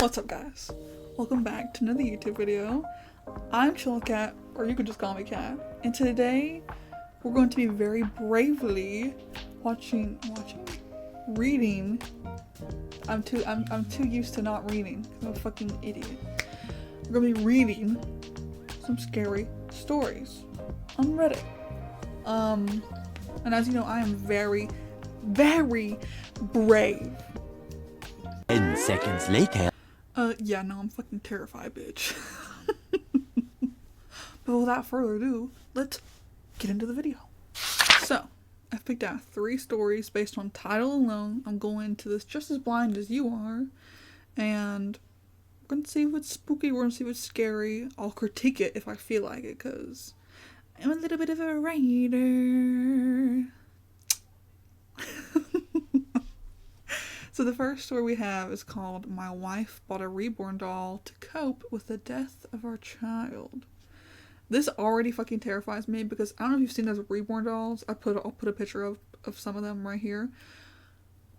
What's up, guys? Welcome back to another YouTube video. I'm chillinwithcat, or you could just call me Cat, and today we're going to be very bravely reading. I'm too used to not reading. I'm a fucking idiot. We're gonna be reading some scary stories on Reddit. And as you know, I am very, very brave. 10 seconds later. Yeah, no, I'm fucking terrified, bitch. But without further ado, let's get into the video. So, I've picked out 3 stories based on title alone. I'm going into this just as blind as you are. And we're going to see what's spooky, we're going to see what's scary. I'll critique it if I feel like it, because I'm a little bit of a writer. So the first story we have is called "My Wife Bought a Reborn Doll to Cope with the Death of Our Child." This already fucking terrifies me because I don't know if you've seen those reborn dolls. I'll put a picture of some of them right here.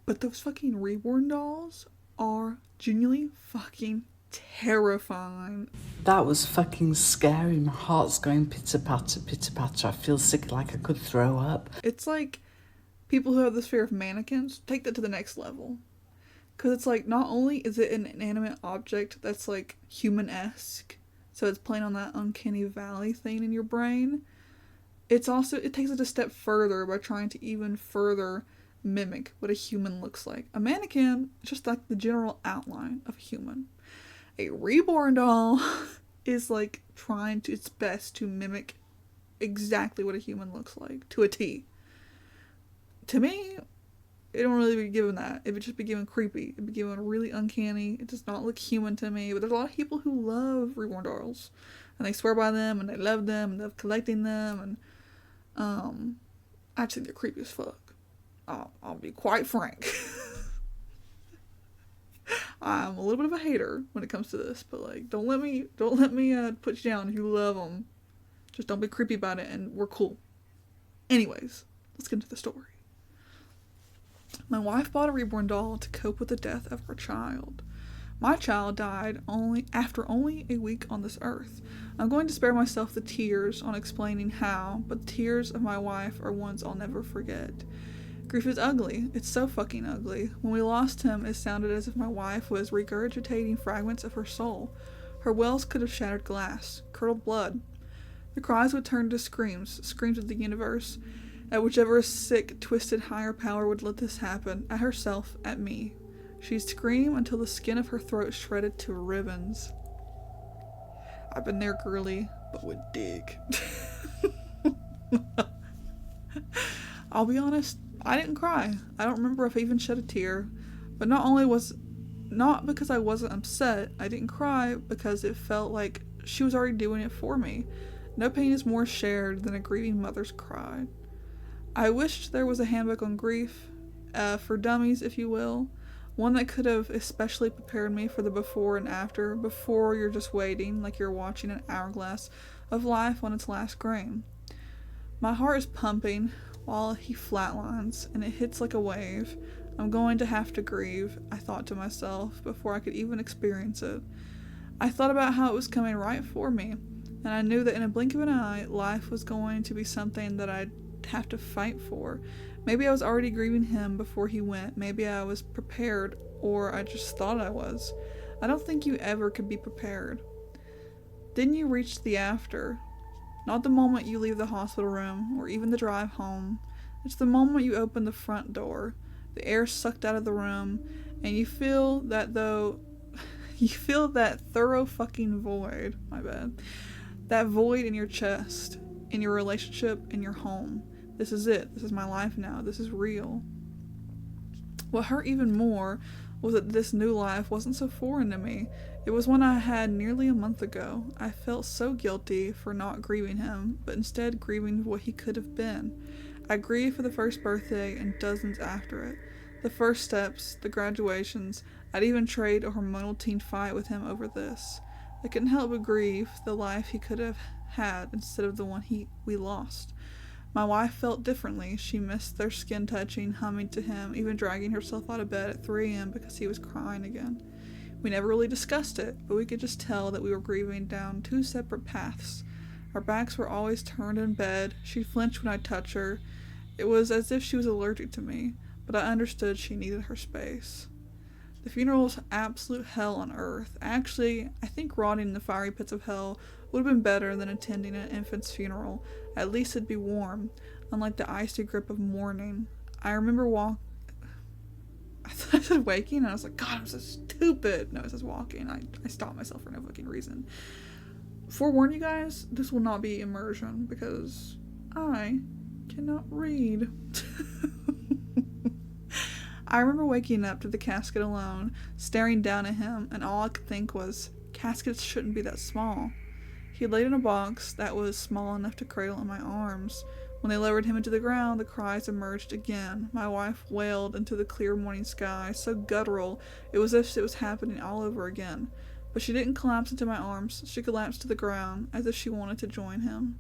But those fucking reborn dolls are genuinely fucking terrifying. That was fucking scary. My heart's going pitter patter, pitter patter. I feel sick, like I could throw up. It's like people who have this fear of mannequins take that to the next level. Because it's like, not only is it an inanimate object that's like human-esque, so it's playing on that uncanny valley thing in your brain, it's also, it takes it a step further by trying to even further mimic what a human looks like. A mannequin is just like the general outline of a human. A reborn doll is like trying to its best to mimic exactly what a human looks like, to a T. To me, it don't really be given that. It would just be given creepy. It'd be given really uncanny. It does not look human to me. But there's a lot of people who love reborn dolls, and they swear by them, and they love them, and love collecting them, and I just think they're creepy as fuck. I'll be quite frank. I'm a little bit of a hater when it comes to this, but like, don't let me put you down if you love them. Just don't be creepy about it, and we're cool. Anyways, let's get into the story. My wife bought a reborn doll to cope with the death of her child. My child died after only a week on this earth. I'm going to spare myself the tears on explaining how, but the tears of my wife are ones I'll never forget. Grief is ugly. It's so fucking ugly. When we lost him, it sounded as if my wife was regurgitating fragments of her soul. Her wails could have shattered glass, curdled blood. The cries would turn to screams of the universe, at whichever sick, twisted higher power would let this happen, at herself, at me. She'd scream until the skin of her throat shredded to ribbons. I've been there, girly, but with dick. I'll be honest, I didn't cry. I don't remember if I even shed a tear. But not because I wasn't upset, I didn't cry because it felt like she was already doing it for me. No pain is more shared than a grieving mother's cry. I wished there was a handbook on grief, for dummies, if you will. One that could have especially prepared me for the before and after, before you're just waiting like you're watching an hourglass of life on its last grain. My heart is pumping while he flatlines, and it hits like a wave. I'm going to have to grieve, I thought to myself, before I could even experience it. I thought about how it was coming right for me, and I knew that in a blink of an eye, life was going to be something that I'd have to fight for. Maybe I was already grieving him before he went. Maybe I was prepared, or I just thought I was. I don't think you ever could be prepared. Then you reach the after. Not the moment you leave the hospital room, or even the drive home. It's the moment you open the front door. The air sucked out of the room, and you feel that thorough fucking void. My bad. That void in your chest, in your relationship, in your home. This is it. This is my life now. This is real. What hurt even more was that this new life wasn't so foreign to me. It was one I had nearly a month ago. I felt so guilty for not grieving him, but instead grieving what he could have been. I grieved for the first birthday and dozens after it. The first steps, the graduations. I'd even trade a hormonal teen fight with him over this. I couldn't help but grieve the life he could have had instead of the one we lost. My wife felt differently. She missed their skin touching, humming to him, even dragging herself out of bed at 3 a.m. because he was crying again. We never really discussed it, but we could just tell that we were grieving down two separate paths. Our backs were always turned in bed. She flinched when I'd touch her. It was as if she was allergic to me, but I understood she needed her space. The funeral was absolute hell on earth. Actually, I think rotting in the fiery pits of hell would have been better than attending an infant's funeral. At least it'd be warm, unlike the icy grip of mourning. I remember I thought I said waking, and I was like, God, I'm so stupid. No, it says walking. I stopped myself for no fucking reason. Forewarn you guys, this will not be immersion, because I cannot read. I remember waking up to the casket alone, staring down at him, and all I could think was, caskets shouldn't be that small. He laid in a box that was small enough to cradle in my arms. When they lowered him into the ground, the cries emerged again. My wife wailed into the clear morning sky, so guttural, it was as if it was happening all over again. But she didn't collapse into my arms. She collapsed to the ground, as if she wanted to join him.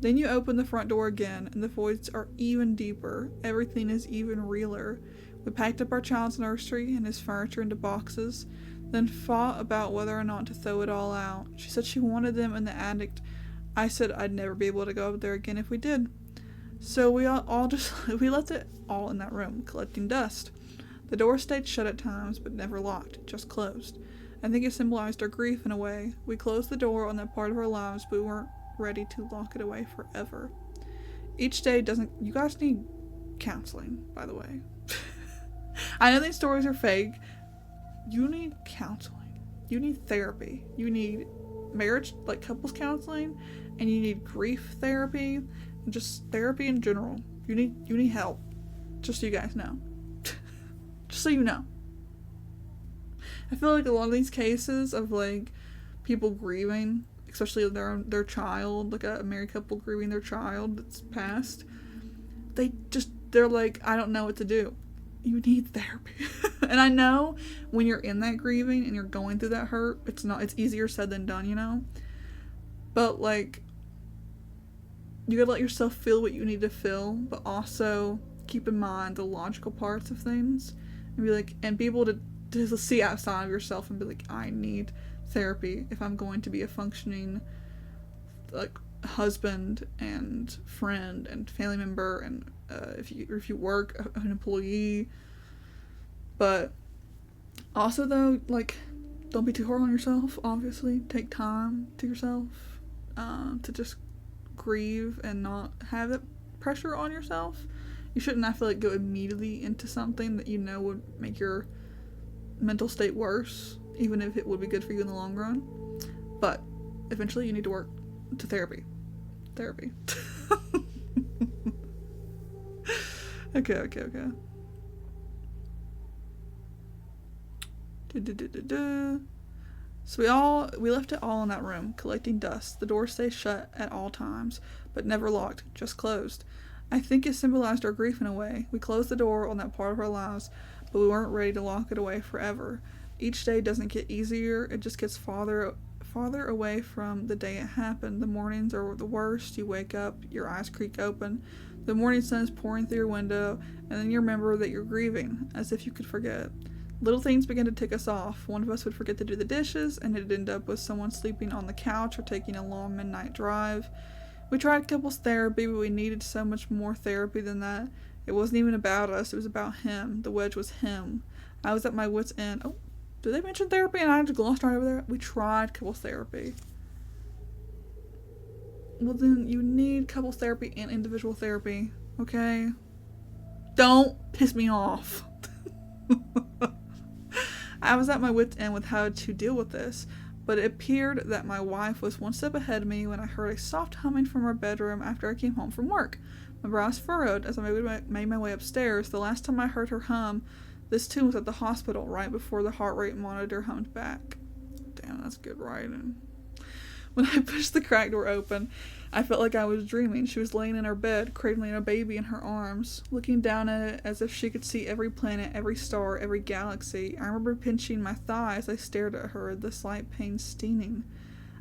Then you open the front door again, and the voids are even deeper. Everything is even realer. We packed up our child's nursery and his furniture into boxes, then fought about whether or not to throw it all out. She said she wanted them in the attic. I said I'd never be able to go up there again if we did. So we left it all in that room, collecting dust. The door stayed shut at times, but never locked, just closed. I think it symbolized our grief in a way. We closed the door on that part of our lives, but we weren't ready to lock it away forever. Each day doesn't... You guys need counseling, by the way. I know these stories are fake. You need counseling. You need therapy. You need marriage, like couples counseling, and you need grief therapy, and just therapy in general. You need help. Just so you guys know. Just so you know. I feel like a lot of these cases of like people grieving, especially their child, like a married couple grieving their child that's passed, they're like, I don't know what to do. You need therapy. And I know when you're in that grieving and you're going through that hurt, it's easier said than done, you know? But like, you gotta let yourself feel what you need to feel, but also keep in mind the logical parts of things and be like, and be able to see outside of yourself and be like, I need therapy if I'm going to be a functioning like husband and friend and family member, and if you work, an employee. But also though, like, don't be too hard on yourself. Obviously, take time to yourself to just grieve and not have that pressure on yourself. You shouldn't have to like go immediately into something that you know would make your mental state worse, even if it would be good for you in the long run. But eventually you need to work to therapy. Okay. So we left it all in that room, collecting dust. The door stayed shut at all times, but never locked, just closed. I think it symbolized our grief in a way. We closed the door on that part of our lives, but we weren't ready to lock it away forever. Each day doesn't get easier, it just gets farther away from the day it happened. The mornings are the worst. You wake up, your eyes creak open, the morning sun is pouring through your window, and then you remember that you're grieving, as if you could forget. Little things begin to tick us off. One of us would forget to do the dishes, and it'd end up with someone sleeping on the couch or taking a long midnight drive. We tried couples therapy, but we needed so much more therapy than that. It wasn't even about us, it was about him. The wedge was him. I was at my wit's end. Oh, did they mention therapy? And I just glossed right over there. We tried couples therapy. Well, then you need couples therapy and individual therapy, okay? Don't piss me off. I was at my wit's end with how to deal with this, but it appeared that my wife was one step ahead of me when I heard a soft humming from our bedroom after I came home from work. My brows furrowed as I made my way upstairs. The last time I heard her hum, this tune was at the hospital, right before the heart rate monitor hummed back. Damn, that's good writing. When I pushed the cracked door open, I felt like I was dreaming. She was laying in her bed, cradling a baby in her arms, looking down at it as if she could see every planet, every star, every galaxy. I remember pinching my thigh as I stared at her, the slight pain stinging.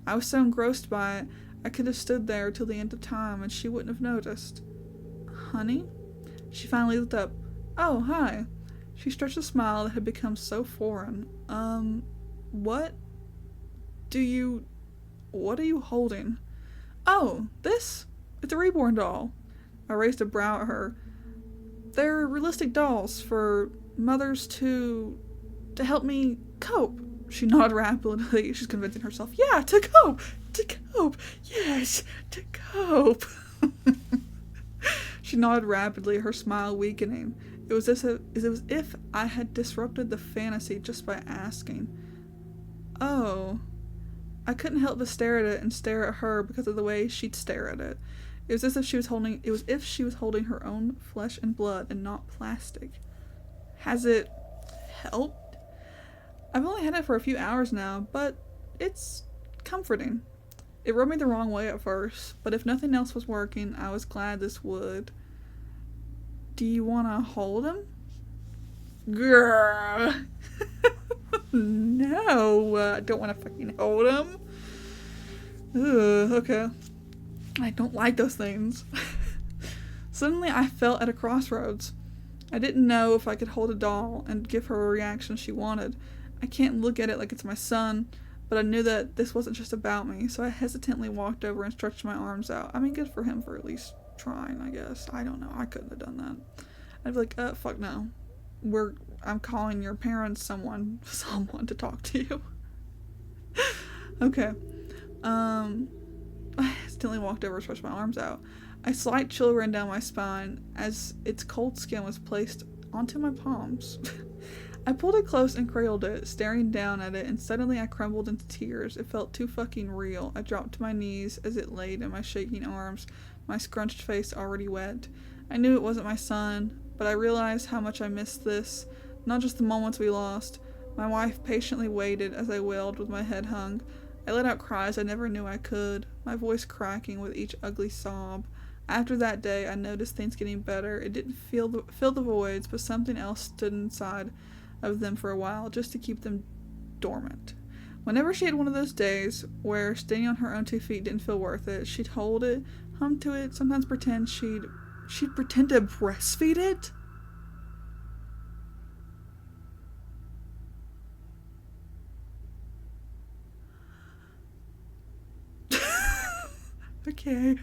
I was so engrossed by it, I could have stood there till the end of time and she wouldn't have noticed. Honey? She finally looked up. Oh, hi. She stretched a smile that had become so foreign. What what are you holding? Oh, this? It's a reborn doll. I raised a brow at her. They're realistic dolls for mothers to help me cope. She nodded rapidly. She's convincing herself. Yeah, to cope. To cope. Yes, to cope. She nodded rapidly, her smile weakening. It was as if I had disrupted the fantasy just by asking. Oh. I couldn't help but stare at it and stare at her because of the way she'd stare at it. It was as if she was holding her own flesh and blood and not plastic. Has it helped? I've only had it for a few hours now, but it's comforting. It rubbed me the wrong way at first, but if nothing else was working, I was glad this would. Do you want to hold him? Girl. No, I don't want to fucking hold him. Ugh, okay. I don't like those things. Suddenly I felt at a crossroads. I didn't know if I could hold a doll and give her a reaction she wanted. I can't look at it like it's my son, but I knew that this wasn't just about me, so I hesitantly walked over and stretched my arms out. I mean, good for him for at least trying, I guess. I don't know. I couldn't have done that. I'd be like, fuck no. I'm calling your parents someone to talk to you. Okay. I hesitantly walked over and stretched my arms out. A slight chill ran down my spine as its cold skin was placed onto my palms. I pulled it close and cradled it, staring down at it, and suddenly I crumbled into tears. It felt too fucking real. I dropped to my knees as it laid in my shaking arms, my scrunched face already wet. I knew it wasn't my son, but I realized how much I missed this, not just the moments we lost. My wife patiently waited as I wailed with my head hung. I let out cries I never knew I could, my voice cracking with each ugly sob. After that day, I noticed things getting better. It didn't fill the voids, but something else stood inside of them for a while, just to keep them dormant. Whenever she had one of those days where standing on her own 2 feet didn't feel worth it, she'd hold it, hum to it, sometimes pretend she'd pretend to breastfeed it. Okay.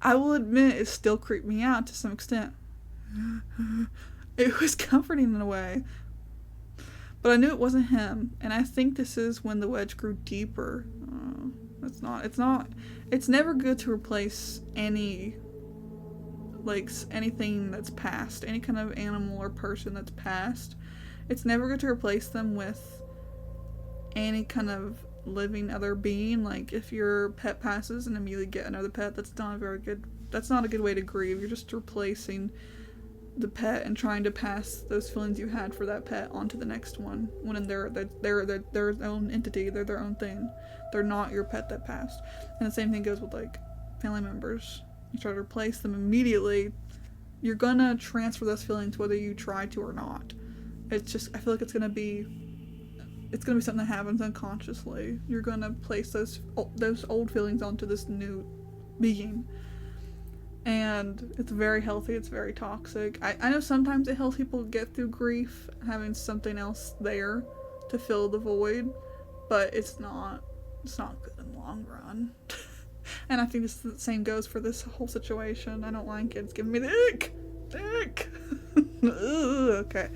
I will admit it still creeped me out to some extent. It was comforting in a way. But I knew it wasn't him, and I think this is when the wedge grew deeper. It's never good to replace anything that's past, any kind of animal or person that's past. It's never good to replace them with any kind of living other being. Like, if your pet passes and immediately get another pet, that's not a good way to grieve. You're just replacing the pet and trying to pass those feelings you had for that pet onto the next one, when they're their own entity, they're their own thing. They're not your pet that passed. And the same thing goes with like family members. You try to replace them immediately, you're gonna transfer those feelings whether you try to or not. It's just, I feel like it's gonna be something that happens unconsciously. You're gonna place those old feelings onto this new being. And it's very healthy, it's very toxic. I know sometimes it helps people get through grief, having something else there to fill the void, but it's not good in the long run. And I think the same goes for this whole situation. I don't like it. It's giving me the ick. Okay.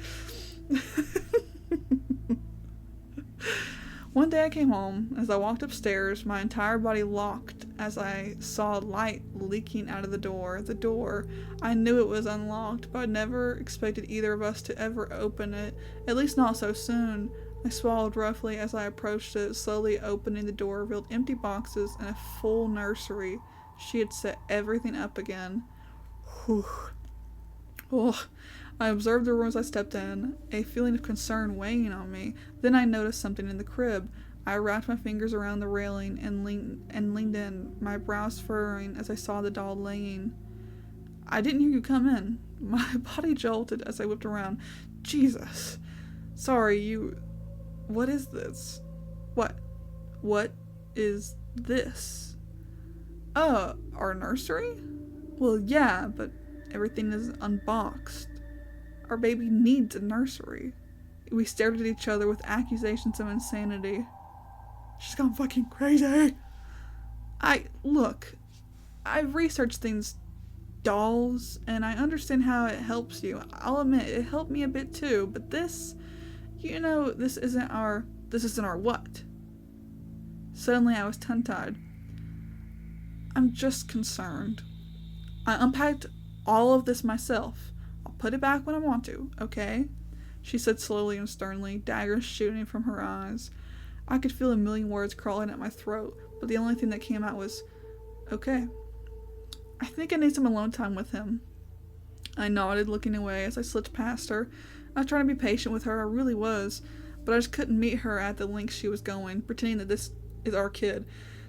One day I came home. As I walked upstairs, my entire body locked as I saw light leaking out of the door. The door. I knew it was unlocked, but I never expected either of us to ever open it, at least not so soon. I swallowed roughly as I approached it. Slowly opening the door revealed empty boxes and a full nursery. She had set everything up again. Whew. Oh. I observed the room as I stepped in, a feeling of concern weighing on me. Then I noticed something in the crib. I wrapped my fingers around the railing and leaned in, my brows furrowing as I saw the doll laying. I didn't hear you come in. My body jolted as I whipped around. Jesus. Sorry, you... What is this? What is this? Our nursery? Well, yeah, but everything is unboxed. Our baby needs a nursery. We stared at each other with accusations of insanity. She's gone fucking crazy. I've researched things, dolls, and I understand how it helps you. I'll admit, it helped me a bit too, but this isn't our what? Suddenly I was tongue-tied. I'm just concerned. I unpacked all of this myself. I'll put it back when I want to, okay? She said slowly and sternly, daggers shooting from her eyes. I could feel a million words crawling at my throat, but the only thing that came out was, okay. I think I need some alone time with him. I nodded, looking away as I slipped past her. I was trying to be patient with her, I really was, but I just couldn't meet her at the lengths she was going, pretending that this is our kid.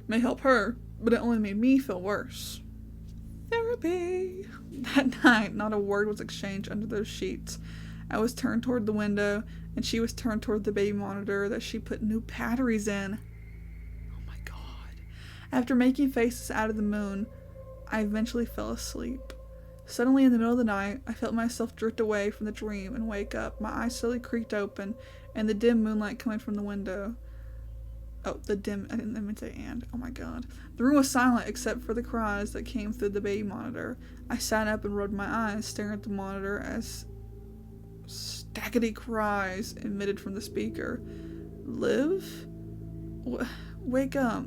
May help her, but it only made me feel worse. Therapy. That night, not a word was exchanged under those sheets. I was turned toward the window, and she was turned toward the baby monitor that she put new batteries in. Oh my god. After making faces out of the moon, I eventually fell asleep. Suddenly, in the middle of the night, I felt myself drift away from the dream and wake up. My eyes slowly creaked open, and the dim moonlight coming from the window. I didn't mean to say and. Oh my god. The room was silent except for the cries that came through the baby monitor. I sat up and rubbed my eyes, staring at the monitor as stackety cries emitted from the speaker. Liv? Wake up.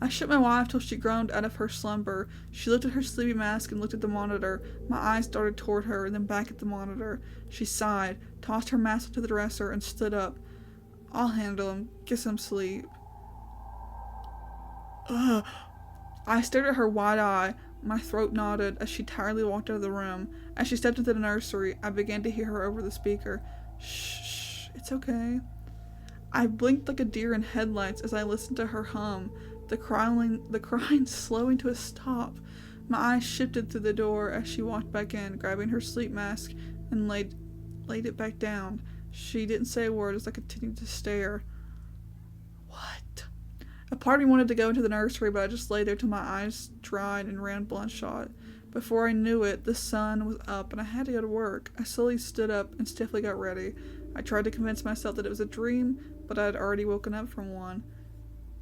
I shook my wife till she groaned out of her slumber. She lifted her sleepy mask and looked at the monitor. My eyes darted toward her and then back at the monitor. She sighed, tossed her mask to the dresser, and stood up. I'll handle him. Get some sleep. Ugh. I stared at her wide-eyed. My throat knotted as she tiredly walked out of the room. As she stepped into the nursery, I began to hear her over the speaker. Shh, it's okay. I blinked like a deer in headlights as I listened to her hum, the crying slowing to a stop. My eyes shifted through the door as she walked back in, grabbing her sleep mask and laid it back down. She didn't say a word as I continued to stare. What? A part of me wanted to go into the nursery, but I just lay there till my eyes dried and ran bloodshot. Before I knew it, the sun was up and I had to go to work. I slowly stood up and stiffly got ready. I tried to convince myself that it was a dream, but I had already woken up from one.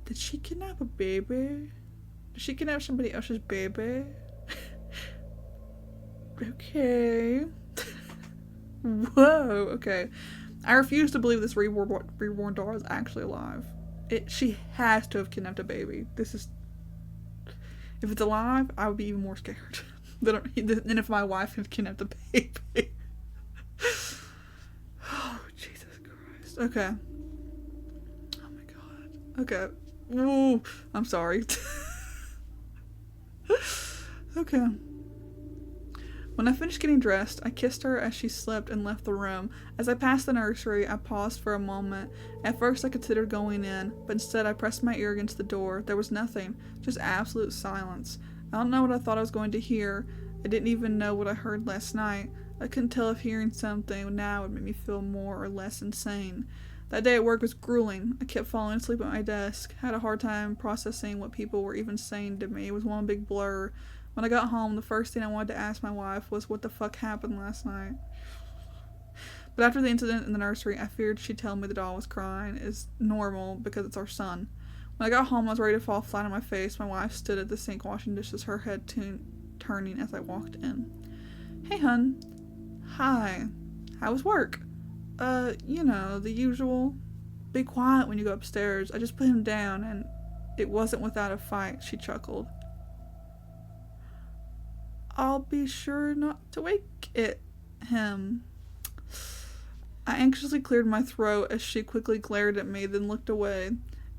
Did she kidnap a baby? Did she kidnap somebody else's baby? Okay. Whoa, okay. I refuse to believe this reborn doll is actually alive. She has to have kidnapped a baby. If it's alive, I would be even more scared than if my wife had kidnapped a baby. Oh, Jesus Christ. Okay. Oh my god. Okay. Ooh, I'm sorry. Okay. When I finished getting dressed, I kissed her as she slept and left the room. As I passed the nursery, I paused for a moment. At first I considered going in, but instead I pressed my ear against the door. There was nothing, just absolute silence. I don't know what I thought I was going to hear. I didn't even know what I heard last night. I couldn't tell if hearing something now would make me feel more or less insane. That day at work was grueling. I kept falling asleep at my desk. Had a hard time processing what people were even saying to me. It was one big blur. When I got home, the first thing I wanted to ask my wife was what the fuck happened last night. But after the incident in the nursery, I feared she'd tell me the doll was crying. It's normal because it's our son. When I got home, I was ready to fall flat on my face. My wife stood at the sink washing dishes, her head turning as I walked in. Hey, hun. Hi. How was work? The usual. Be quiet when you go upstairs. I just put him down, and it wasn't without a fight, she chuckled. I'll be sure not to wake him. I anxiously cleared my throat as she quickly glared at me, then looked away.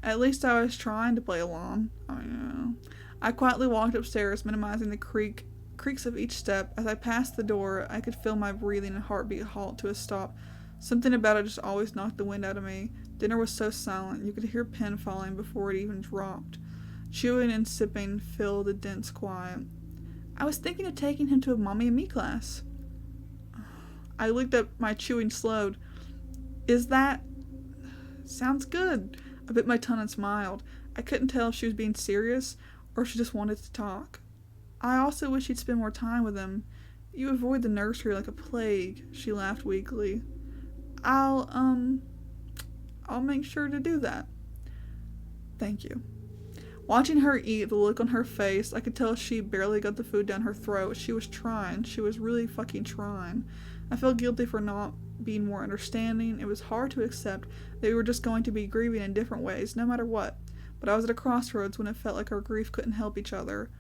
At least I was trying to play along. I know. I quietly walked upstairs, minimizing the creaks of each step. As I passed the door, I could feel my breathing and heartbeat halt to a stop. Something about it just always knocked the wind out of me. Dinner was so silent, you could hear a pin falling before it even dropped. Chewing and sipping filled the dense quiet. I was thinking of taking him to a Mommy and Me class. I looked up, my chewing slowed. Sounds good. I bit my tongue and smiled. I couldn't tell if she was being serious or if she just wanted to talk. I also wish he'd spend more time with him. You avoid the nursery like a plague, she laughed weakly. I'll make sure to do that. Thank you. Watching her eat, the look on her face, I could tell she barely got the food down her throat. She was trying. She was really fucking trying. I felt guilty for not being more understanding. It was hard to accept that we were just going to be grieving in different ways, no matter what. But I was at a crossroads when it felt like our grief couldn't help each other.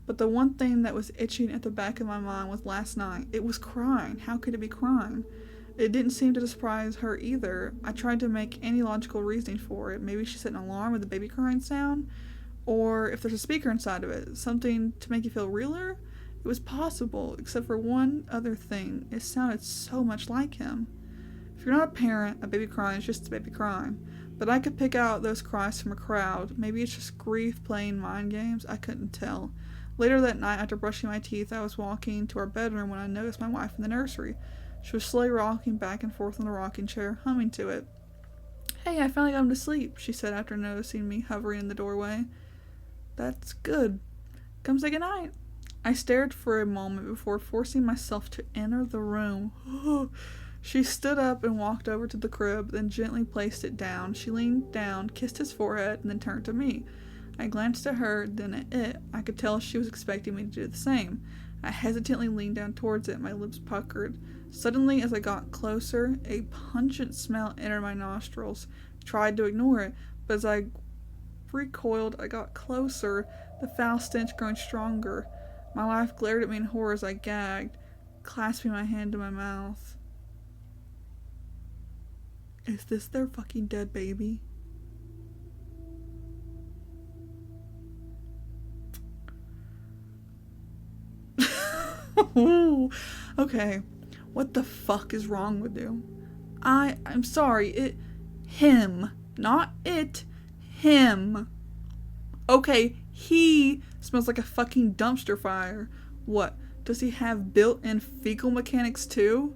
But the one thing that was itching at the back of my mind was last night. It was crying. How could it be crying? It didn't seem to surprise her either. I tried to make any logical reasoning for it. Maybe she set an alarm with the baby crying sound? Or if there's a speaker inside of it, something to make you feel realer? It was possible, except for one other thing. It sounded so much like him. If you're not a parent, a baby crying is just a baby crying. But I could pick out those cries from a crowd. Maybe it's just grief playing mind games. I couldn't tell. Later that night, after brushing my teeth, I was walking to our bedroom when I noticed my wife in the nursery. She was slowly rocking back and forth in the rocking chair, humming to it. Hey, I finally got him to sleep, she said after noticing me hovering in the doorway. That's good. Come say goodnight. I stared for a moment before forcing myself to enter the room. She stood up and walked over to the crib, then gently placed it down. She leaned down, kissed his forehead, and then turned to me. I glanced at her, then at it. I could tell she was expecting me to do the same. I hesitantly leaned down towards it, my lips puckered. Suddenly, as I got closer, a pungent smell entered my nostrils. I tried to ignore it, but as I recoiled, I got closer, the foul stench growing stronger. My wife glared at me in horror as I gagged, clasping my hand to my mouth. Is this their fucking dead baby? Okay, what the fuck is wrong with you? I'm sorry, him, not it, him. Okay, he smells like a fucking dumpster fire. What, does he have built-in fecal mechanics too?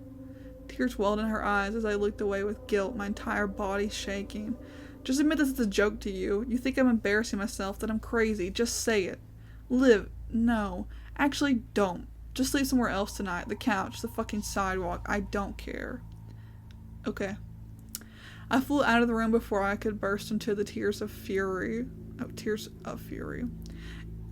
Tears welled in her eyes as I looked away with guilt, my entire body shaking. Just admit this is a joke to you. You think I'm embarrassing myself, that I'm crazy. Just say it. Liv, no. Actually, don't. Just sleep somewhere else tonight. The couch, the fucking sidewalk. I don't care. Okay. I flew out of the room before I could burst into the tears of fury.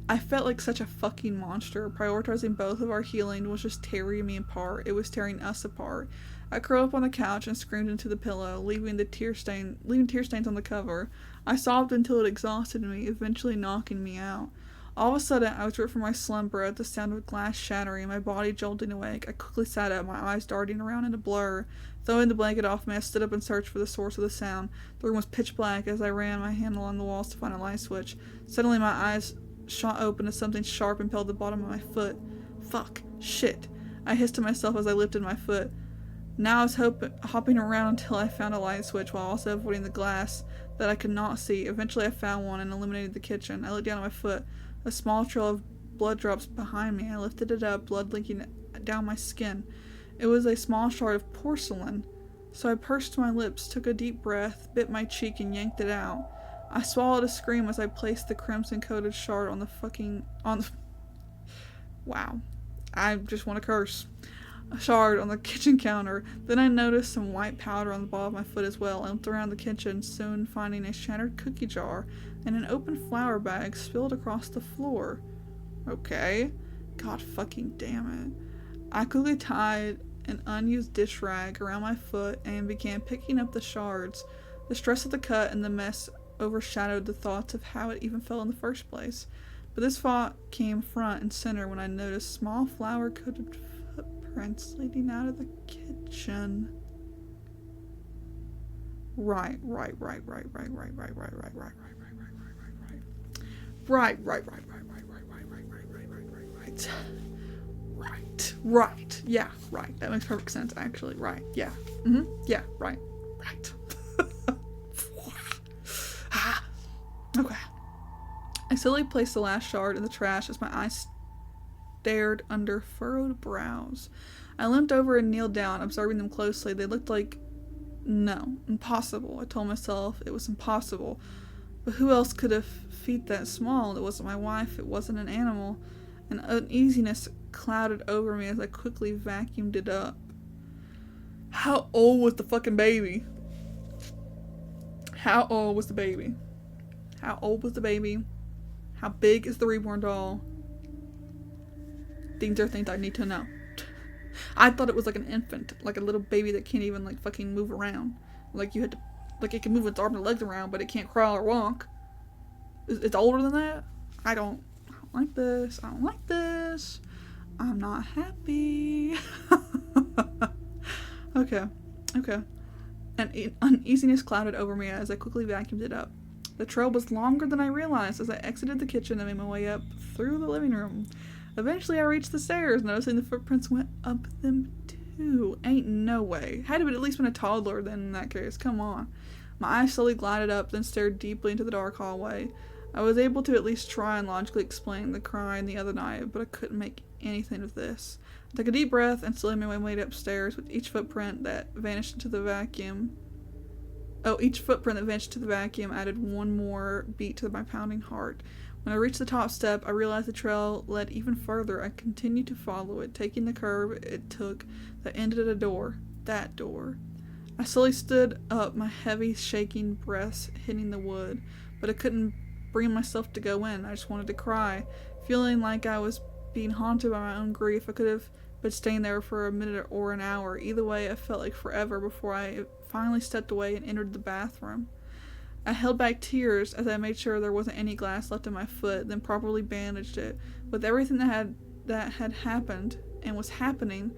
I felt like such a fucking monster. Prioritizing both of our healing was just tearing me apart. It was tearing us apart. I curled up on the couch and screamed into the pillow, leaving tear stains on the cover. I sobbed until it exhausted me, eventually knocking me out. All of a sudden, I was ripped from my slumber at the sound of glass shattering, my body jolting awake. I quickly sat up, my eyes darting around in a blur. Throwing the blanket off me, I stood up and searched for the source of the sound. The room was pitch black as I ran my hand along the walls to find a light switch. Suddenly, my eyes shot open as something sharp impaled the bottom of my foot. Fuck. Shit. I hissed to myself as I lifted my foot. Now I was hopping around until I found a light switch while also avoiding the glass that I could not see. Eventually, I found one and illuminated the kitchen. I looked down at my foot. A small trail of blood drops behind me. I lifted it up, blood leaking down my skin. It was a small shard of porcelain. So I pursed my lips, took a deep breath, bit my cheek, and yanked it out. I swallowed a scream as I placed the crimson-coated shard Wow. I just want to curse. A shard on the kitchen counter. Then I noticed some white powder on the ball of my foot as well. I looked around the kitchen, soon finding a shattered cookie jar and an open flour bag spilled across the floor. Okay. God fucking damn it. I quickly tied an unused dish rag around my foot and began picking up the shards. The stress of the cut and the mess overshadowed the thoughts of how it even fell in the first place. But this thought came front and center when I noticed small flour-coated footprints leading out of the kitchen. Right. Yeah, right. That makes perfect sense, actually. Right. Yeah. Yeah, right. Okay. I slowly placed the last shard in the trash as my eyes stared under furrowed brows. I limped over and kneeled down, observing them closely. They looked like... No. Impossible. I told myself it was impossible. But who else could have feet that small? It wasn't my wife. It wasn't an animal. An uneasiness clouded over me as I quickly vacuumed it up. How old was the fucking baby? How old was the baby? How old was the baby? How big is the reborn doll? These are things I need to know. I thought it was like an infant, like a little baby that can't even like fucking move around. Like you had to, like it can move its arms and legs around, but it can't crawl or walk. It's older than that? I don't like this. I don't like this. I'm not happy. Okay. An uneasiness clouded over me as I quickly vacuumed it up. The trail was longer than I realized as I exited the kitchen and made my way up through the living room. Eventually I reached the stairs, noticing the footprints went up them too. Ain't no way. Had to have at least been a toddler then in that case. Come on. My eyes slowly glided up, then stared deeply into the dark hallway. I was able to at least try and logically explain the crying the other night, but I couldn't make anything of this. I took a deep breath and slowly made my way upstairs with each footprint that vanished into the vacuum. Each footprint that vanished into the vacuum added one more beat to my pounding heart. When I reached the top step, I realized the trail led even further. I continued to follow it, taking the curve it took that ended at a door. That door. I slowly stood up, my heavy, shaking breaths hitting the wood, but I couldn't bring myself to go in. I just wanted to cry, feeling like I was being haunted by my own grief. I could have been staying there for a minute or an hour. Either way, it felt like forever before I finally stepped away and entered the bathroom. I held back tears as I made sure there wasn't any glass left in my foot, then properly bandaged it. With everything that had happened and was happening,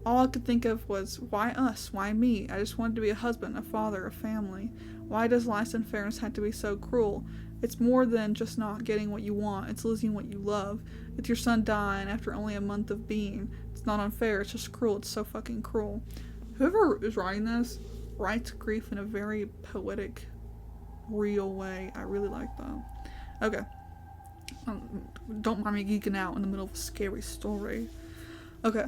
all I could think of was, why us? Why me? I just wanted to be a husband, a father, a family. Why does life and fairness have to be so cruel? It's more than just not getting what you want. It's losing what you love. It's your son dying after only a month of being. It's not unfair. It's just cruel. It's so fucking cruel. Whoever is writing this writes grief in a very poetic, real way. I really like that. Okay. Don't mind me geeking out in the middle of a scary story. Okay.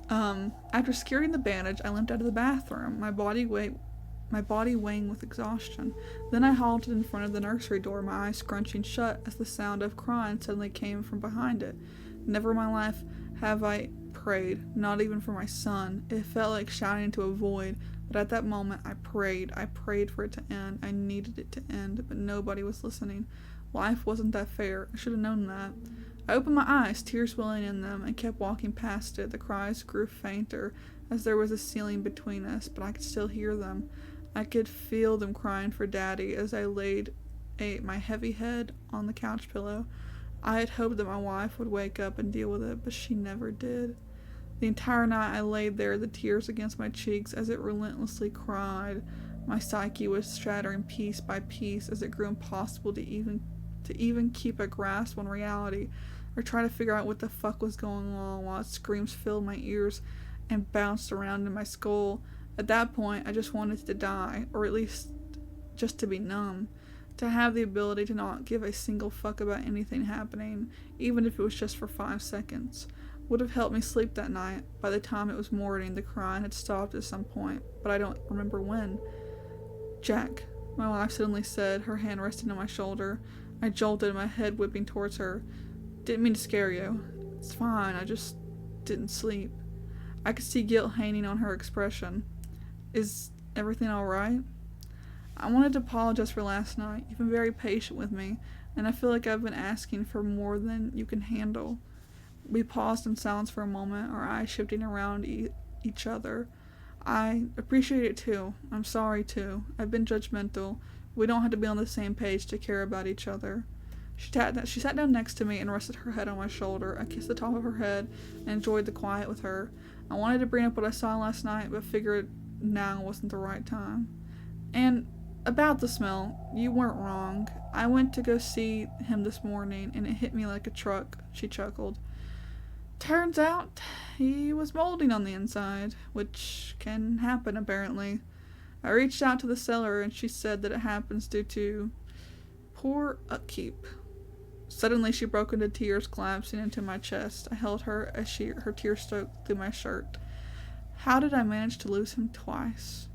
After securing the bandage, I limped out of the bathroom, my body weighing with exhaustion. Then I halted in front of the nursery door, my eyes scrunching shut as the sound of crying suddenly came from behind it. Never in my life have I prayed, not even for my son. It felt like shouting into a void, but at that moment I prayed. I prayed for it to end. I needed it to end, but nobody was listening. Life wasn't that fair. I should have known that. I opened my eyes, tears welling in them, and kept walking past it. The cries grew fainter as there was a ceiling between us, but I could still hear them. I could feel them crying for Daddy as I laid my heavy head on the couch pillow. I had hoped that my wife would wake up and deal with it, but she never did. The entire night I laid there, the tears against my cheeks as it relentlessly cried. My psyche was shattering piece by piece as it grew impossible to even keep a grasp on reality or try to figure out what the fuck was going on while its screams filled my ears and bounced around in my skull. At that point, I just wanted to die, or at least just to be numb, to have the ability to not give a single fuck about anything happening, even if it was just for 5 seconds. Would have helped me sleep that night. By the time it was morning, the crying had stopped at some point, but I don't remember when. Jack, my wife suddenly said, her hand resting on my shoulder. I jolted, my head whipping towards her. Didn't mean to scare you. It's fine, I just didn't sleep. I could see guilt hanging on her expression. Is everything alright? I wanted to apologize for last night. You've been very patient with me, and I feel like I've been asking for more than you can handle. We paused in silence for a moment, our eyes shifting around each other. I appreciate it too. I'm sorry too. I've been judgmental. We don't have to be on the same page to care about each other. She sat down next to me and rested her head on my shoulder. I kissed the top of her head and enjoyed the quiet with her. I wanted to bring up what I saw last night, but figured now wasn't the right time. And about the smell, you weren't wrong. I went to go see him this morning, and it hit me like a truck, she chuckled. Turns out he was molding on the inside, which can happen apparently. I reached out to the seller, and she said that it happens due to poor upkeep. Suddenly she broke into tears, collapsing into my chest. I held her as her tears soaked through my shirt. How did I manage to lose him twice?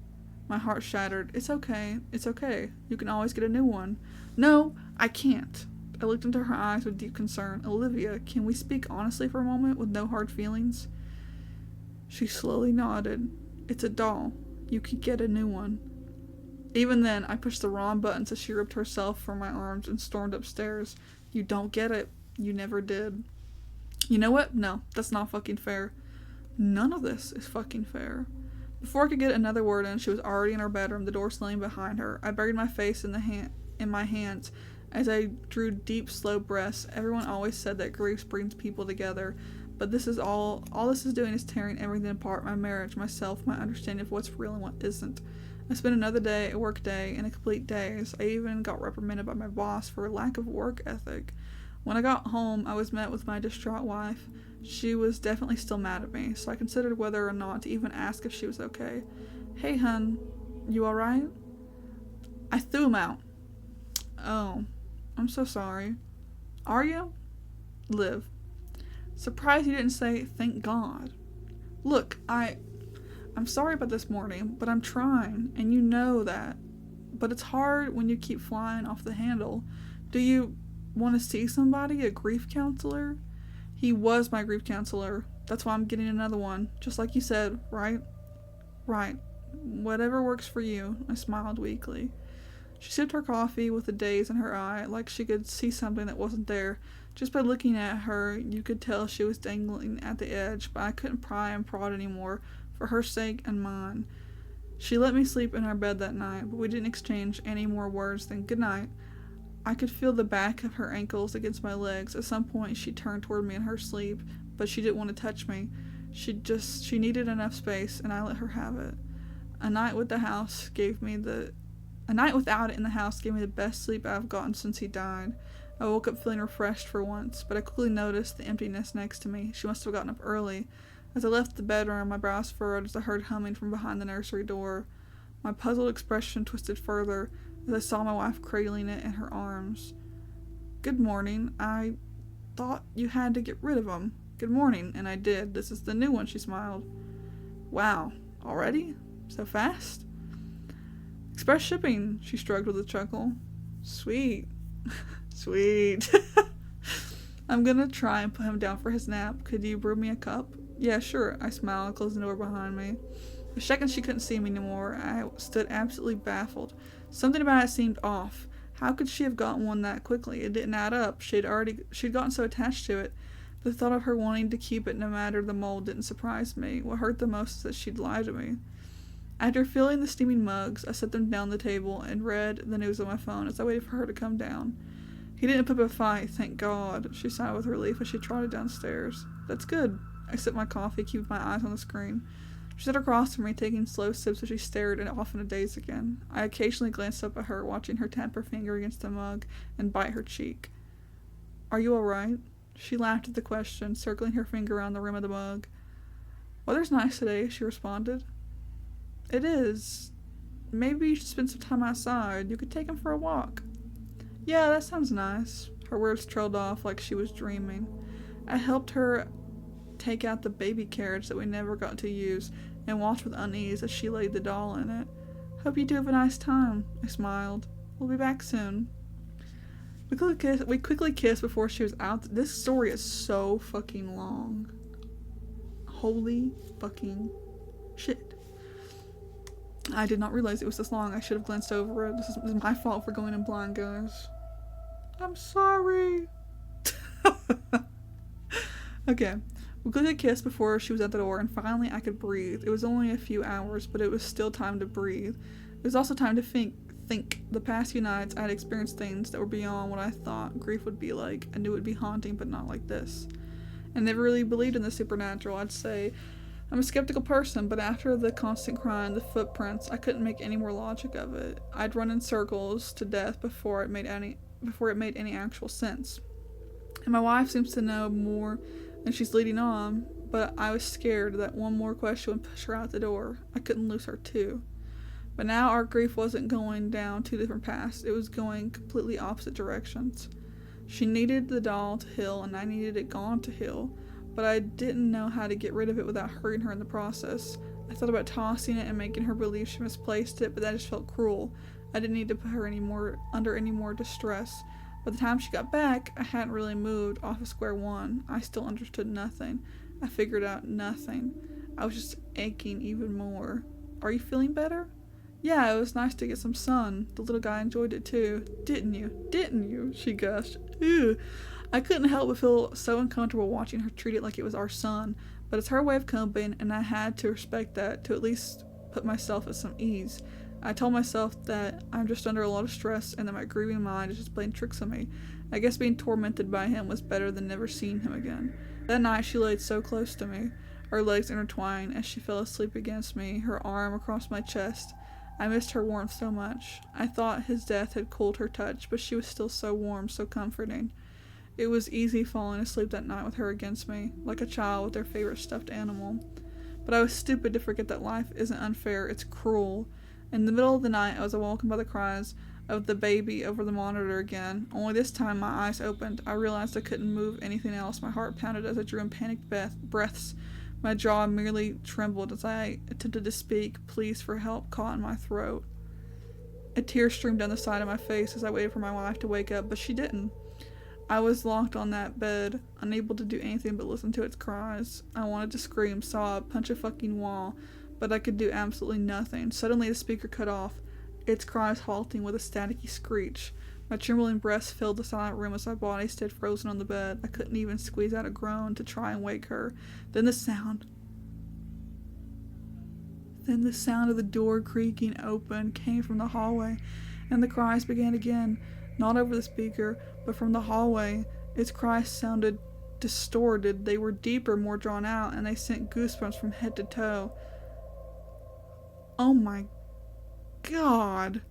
My heart shattered. It's okay. It's okay. You can always get a new one. No, I can't. I looked into her eyes with deep concern. Olivia, can we speak honestly for a moment with no hard feelings? She slowly nodded. It's a doll. You could get a new one. Even then, I pushed the wrong button so she ripped herself from my arms and stormed upstairs. You don't get it. You never did. You know what? No, that's not fucking fair. None of this is fucking fair. Before I could get another word in, she was already in her bedroom, the door slamming behind her. I buried my face in my hands as I drew deep, slow breaths. Everyone always said that grief brings people together, but this is all this is doing is tearing everything apart. My marriage, myself, my understanding of what's real and what isn't. I spent another day, a work day, in a complete daze. I even got reprimanded by my boss for a lack of work ethic. When I got home, I was met with my distraught wife. She was definitely still mad at me, so I considered whether or not to even ask if she was okay. Hey, hun, you alright? I threw him out. Oh, I'm so sorry. Are you? Liv. Surprised you didn't say, thank God. Look, I'm sorry about this morning, but I'm trying, and you know that. But it's hard when you keep flying off the handle. Do you want to see somebody, a grief counselor? He was my grief counselor. That's why I'm getting another one. Just like you said, right? Right. Whatever works for you. I smiled weakly. She sipped her coffee with a daze in her eye, like she could see something that wasn't there. Just by looking at her, you could tell she was dangling at the edge, but I couldn't pry and prod anymore, for her sake and mine. She let me sleep in our bed that night, but we didn't exchange any more words than good night. I could feel the back of her ankles against my legs. At some point, she turned toward me in her sleep, but she didn't want to touch me. She needed enough space, and I let her have it. A night without it in the house gave me the best sleep I've gotten since he died. I woke up feeling refreshed for once, but I quickly noticed the emptiness next to me. She must have gotten up early. As I left the bedroom, my brows furrowed as I heard humming from behind the nursery door. My puzzled expression twisted further as I saw my wife cradling it in her arms. Good morning. I thought you had to get rid of him. Good morning, and I did. This is the new one, she smiled. Wow, already? So fast? Express shipping, she shrugged with a chuckle. Sweet. Sweet. I'm gonna try and put him down for his nap. Could you brew me a cup? Yeah, sure, I smiled, closing the door behind me. The second she couldn't see me anymore, I stood absolutely baffled. Something about it seemed off. How could she have gotten one that quickly? It didn't add up. She'd gotten so attached to it. The thought of her wanting to keep it no matter the mold didn't surprise me. What hurt the most is that she'd lied to me. After filling the steaming mugs, I set them down on the table and read the news on my phone as I waited for her to come down. He didn't put up a fight, thank God, she sighed with relief as she trotted downstairs. That's good. I sipped my coffee, keeping my eyes on the screen. She sat across from me, taking slow sips as she stared off in a daze again. I occasionally glanced up at her, watching her tap her finger against the mug and bite her cheek. Are you alright? She laughed at the question, circling her finger around the rim of the mug. Weather's nice today, she responded. It is. Maybe you should spend some time outside. You could take him for a walk. Yeah, that sounds nice. Her words trailed off like she was dreaming. I helped her take out the baby carriage that we never got to use and watched with unease as she laid the doll in it. Hope you do have a nice time, I smiled. We'll be back soon. We quickly kissed before she was out. This story is so fucking long. Holy fucking shit. I did not realize it was this long. I should have glanced over it. This is my fault for going in blind, guys. I'm sorry. Okay. We quickly kissed before she was at the door, and finally I could breathe. It was only a few hours, but it was still time to breathe. It was also time to think. The past few nights I had experienced things that were beyond what I thought grief would be like. I knew it would be haunting, but not like this. I never really believed in the supernatural, I'd say. I'm a skeptical person, but after the constant crying, the footprints, I couldn't make any more logic of it. I'd run in circles to death before it made any actual sense. And my wife seems to know more than she's leading on, but I was scared that one more question would push her out the door. I couldn't lose her too. But now our grief wasn't going down two different paths. It was going completely opposite directions. She needed the doll to heal, and I needed it gone to heal. But I didn't know how to get rid of it without hurting her in the process. I thought about tossing it and making her believe she misplaced it, but that just felt cruel. I didn't need to put her under any more distress. By the time she got back, I hadn't really moved off of square one. I still understood nothing. I figured out nothing. I was just aching even more. Are you feeling better? Yeah, it was nice to get some sun. The little guy enjoyed it too. Didn't you? Didn't you? She gushed. Ew. I couldn't help but feel so uncomfortable watching her treat it like it was our son, but it's her way of coping, and I had to respect that to at least put myself at some ease. I told myself that I'm just under a lot of stress and that my grieving mind is just playing tricks on me. I guess being tormented by him was better than never seeing him again. That night she laid so close to me, our legs intertwined as she fell asleep against me, her arm across my chest. I missed her warmth so much. I thought his death had cooled her touch, but she was still so warm, so comforting. It was easy falling asleep that night with her against me, like a child with their favorite stuffed animal. But I was stupid to forget that life isn't unfair, it's cruel. In the middle of the night, I was awoken by the cries of the baby over the monitor again. Only this time my eyes opened. I realized I couldn't move anything else. My heart pounded as I drew in panicked breaths. My jaw merely trembled as I attempted to speak. Pleas for help caught in my throat. A tear streamed down the side of my face as I waited for my wife to wake up, but she didn't. I was locked on that bed, unable to do anything but listen to its cries. I wanted to scream, sob, punch a fucking wall, but I could do absolutely nothing. Suddenly the speaker cut off, its cries halting with a staticky screech. My trembling breaths filled the silent room as my body stayed frozen on the bed. I couldn't even squeeze out a groan to try and wake her. Then the sound of the door creaking open came from the hallway, and the cries began again, not over the speaker, but from the hallway. Its cries sounded distorted. They were deeper, more drawn out, and they sent goosebumps from head to toe. Oh my God.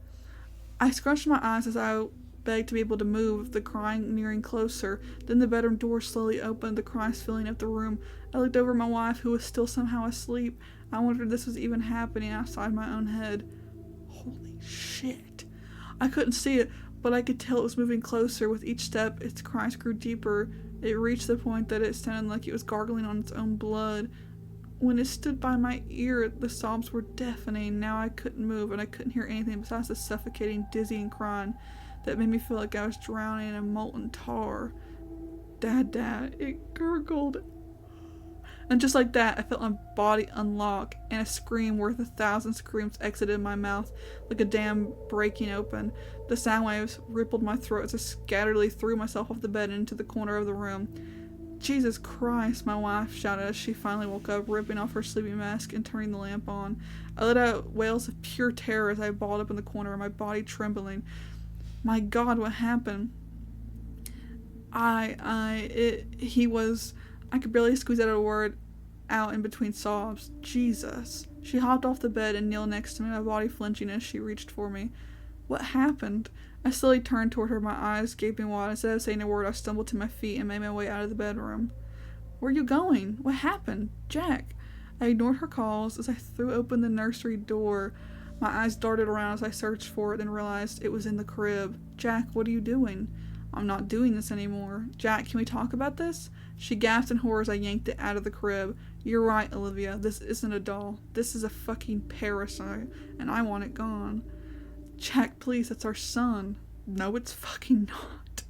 I scrunched my eyes as I begged to be able to move, the crying nearing closer. Then the bedroom door slowly opened, the cries filling up the room. I looked over at my wife, who was still somehow asleep. I wondered if this was even happening outside my own head. Holy shit. I couldn't see it, but I could tell it was moving closer. With each step, its cries grew deeper. It reached the point that it sounded like it was gargling on its own blood. When it stood by my ear, the sobs were deafening. Now I couldn't move, and I couldn't hear anything besides the suffocating, dizzying crying that made me feel like I was drowning in molten tar. Dad, it gurgled. And just like that, I felt my body unlock, and a scream worth 1,000 screams exited my mouth like a dam breaking open. The sound waves rippled my throat as I scatteredly threw myself off the bed and into the corner of the room. Jesus Christ, my wife shouted as she finally woke up, ripping off her sleeping mask and turning the lamp on. I let out wails of pure terror as I balled up in the corner, my body trembling. My God, what happened? I could barely squeeze out a word out in between sobs. Jesus. She hopped off the bed and kneeled next to me, my body flinching as she reached for me. What happened? I slowly turned toward her, my eyes gaping wide. Instead of saying a word, I stumbled to my feet and made my way out of the bedroom. Where are you going? What happened? Jack. I ignored her calls as I threw open the nursery door. My eyes darted around as I searched for it, then realized it was in the crib. Jack, what are you doing? I'm not doing this anymore. Jack, can we talk about this? She gasped in horror as I yanked it out of the crib. You're right, Olivia. This isn't a doll. This is a fucking parasite, and I want it gone. Jack, please, that's our son. No, it's fucking not.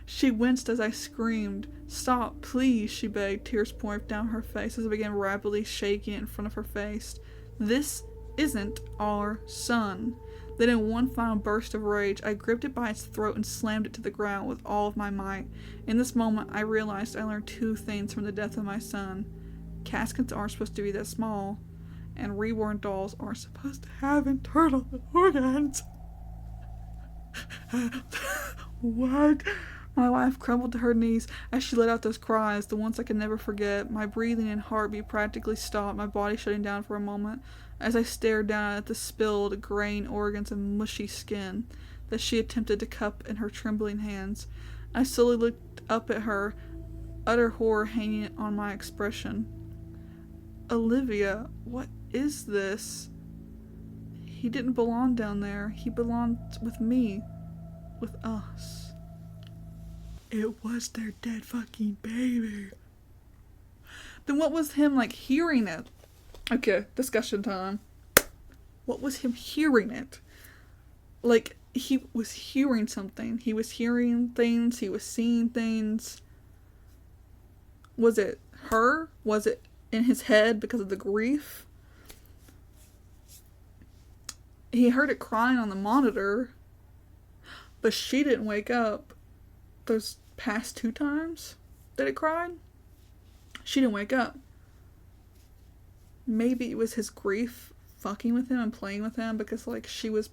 She winced as I screamed. Stop, please, she begged, tears pouring down her face as I began rapidly shaking it in front of her face. This isn't our son. Then in one final burst of rage, I gripped it by its throat and slammed it to the ground with all of my might. In this moment, I realized I learned two things from the death of my son. Caskets aren't supposed to be that small, and reborn dolls aren't supposed to have internal organs. What? My wife crumbled to her knees as she let out those cries, the ones I could never forget. My breathing and heartbeat practically stopped, my body shutting down for a moment, as I stared down at the spilled, graying organs and mushy skin that she attempted to cup in her trembling hands. I slowly looked up at her, utter horror hanging on my expression. Olivia, what is this? He didn't belong down there. He belonged with me. With us. It was their dead fucking baby. Then what was him like hearing it? Okay, discussion time. What was him hearing it? Like, he was hearing something. He was hearing things. He was seeing things. Was it her? Was it in his head because of the grief? He heard it crying on the monitor, but she didn't wake up those past 2 times that it cried. She didn't wake up. Maybe it was his grief fucking with him and playing with him, because like she was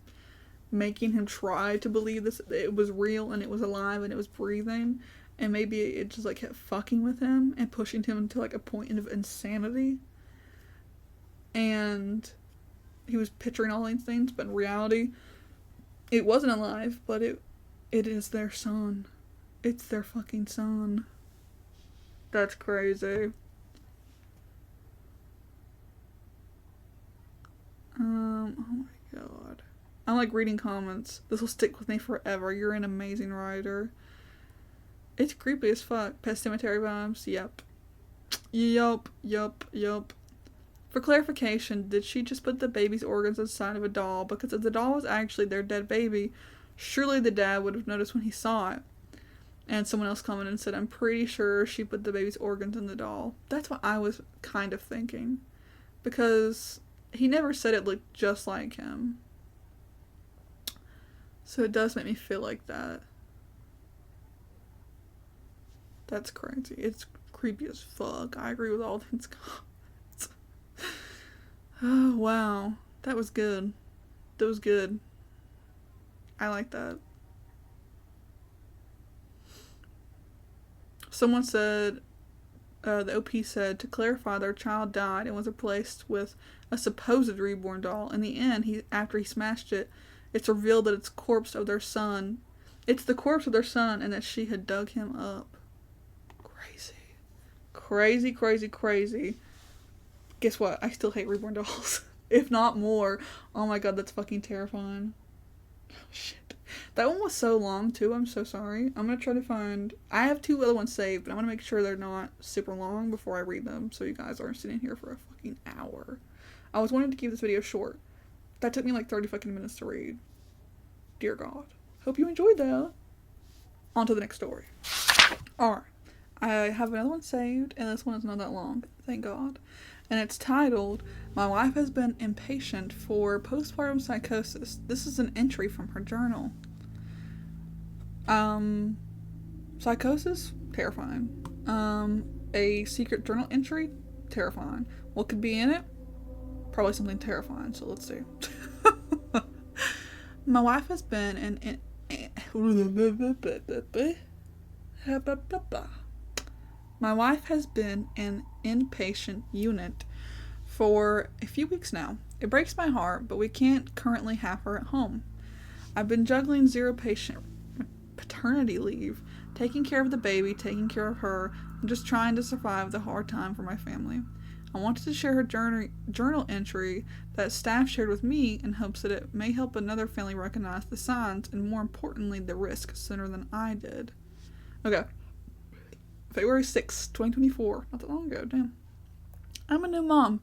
making him try to believe this, it was real and it was alive and it was breathing, and maybe it just like kept fucking with him and pushing him into like a point of insanity, and he was picturing all these things, but in reality it wasn't alive, but it is their son. It's their fucking son. That's crazy. Oh my god. I'm like reading comments. This will stick with me forever. You're an amazing writer. It's creepy as fuck. Pet Cemetery vibes. Yep. Yup. For clarification, did she just put the baby's organs inside of a doll? Because if the doll was actually their dead baby, surely the dad would have noticed when he saw it. And someone else commented and said, I'm pretty sure she put the baby's organs in the doll. That's what I was kind of thinking. Because he never said it looked just like him. So it does make me feel like that. That's crazy. It's creepy as fuck. I agree with all these comments. Oh, wow. That was good. That was good. I like that. Someone said, the OP said, to clarify, their child died and was replaced with a supposed reborn doll. In the end, after he smashed it, it's revealed that it's the corpse of their son. It's the corpse of their son, and that she had dug him up. Crazy. Guess what? I still hate reborn dolls. If not more. Oh my god, that's fucking terrifying. Oh, shit. That one was so long, too. I'm so sorry. I'm gonna try to find... I have 2 other ones saved, but I'm gonna make sure they're not super long before I read them, so you guys aren't sitting here for a fucking hour. I was wanting to keep this video short. That took me like 30 fucking minutes to read. Dear God. Hope you enjoyed that. On to the next story. Alright. I have another one saved, and this one is not that long. Thank God. And it's titled, My Wife Has Been Impatient for Postpartum Psychosis. This is an entry from her journal. Psychosis? Terrifying. A secret journal entry? Terrifying. What could be in it? Probably something terrifying, so let's see. My wife has been an inpatient unit for a few weeks now. It breaks my heart, but we can't currently have her at home. I've been juggling 0 patient paternity leave, taking care of the baby, taking care of her, and just trying to survive the hard time for my family. I wanted to share her journal entry that staff shared with me in hopes that it may help another family recognize the signs and, more importantly, the risk sooner than I did. Okay. February 6th, 2024. Not that long ago, damn. I'm a new mom,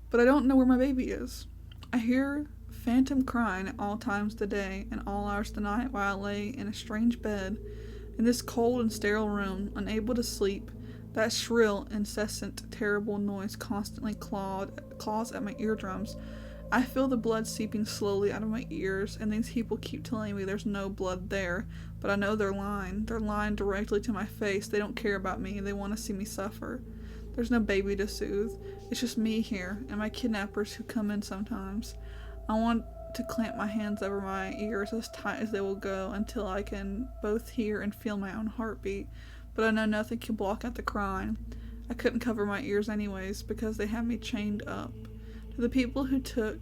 but I don't know where my baby is. I hear phantom crying at all times of the day and all hours of the night while I lay in a strange bed in this cold and sterile room, unable to sleep. That shrill, incessant, terrible noise constantly claws at my eardrums. I feel the blood seeping slowly out of my ears, and these people keep telling me there's no blood there, but I know they're lying. They're lying directly to my face. They don't care about me. They want to see me suffer. There's no baby to soothe. It's just me here, and my kidnappers who come in sometimes. I want to clamp my hands over my ears as tight as they will go until I can both hear and feel my own heartbeat. But I know nothing can block out the crying. I couldn't cover my ears anyways because they have me chained up. The people who took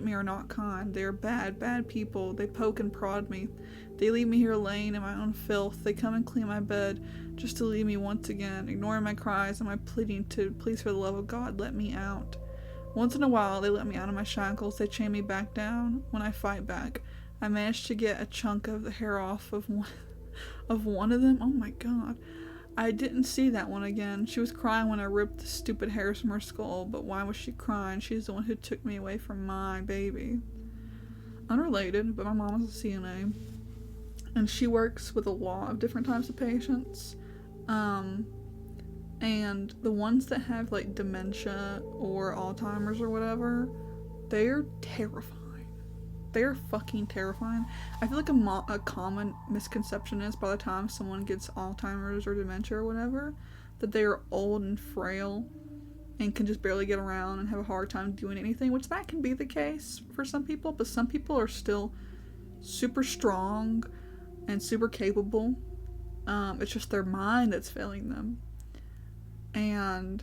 me are not kind. They are bad people. They poke and prod me. They leave me here laying in my own filth. They come and clean my bed just to leave me once again, ignoring my cries and my pleading to please, for the love of God, let me out. Once in a while, they let me out of my shackles. They chain me back down. When I fight back, I manage to get a chunk of the hair off of one of them. Oh my God. I didn't see that one again. She was crying when I ripped the stupid hairs from her skull, but why was she crying? She's the one who took me away from my baby. unrelated, but my mom is a CNA, and she works with a lot of different types of patients. And the ones that have like dementia or Alzheimer's or whatever, they're terrifying. They're fucking terrifying. I feel like a common misconception is by the time someone gets Alzheimer's or dementia or whatever, that they are old and frail and can just barely get around and have a hard time doing anything, which that can be the case for some people, but some people are still super strong and super capable. It's just their mind that's failing them. And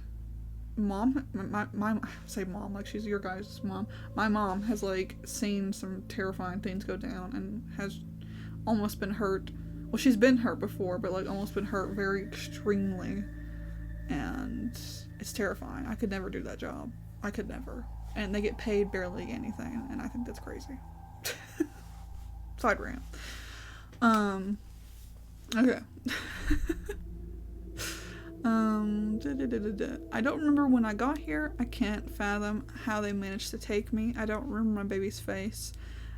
mom, my say mom like she's your guys' mom. My mom has like seen some terrifying things go down and has almost been hurt. Well, she's been hurt before, but like almost been hurt very extremely. And it's terrifying. I could never do that job. I could never. And they get paid barely anything, and I think that's crazy. Side rant. Okay. I don't remember when I got here. I can't fathom how they managed to take me. I don't remember my baby's face.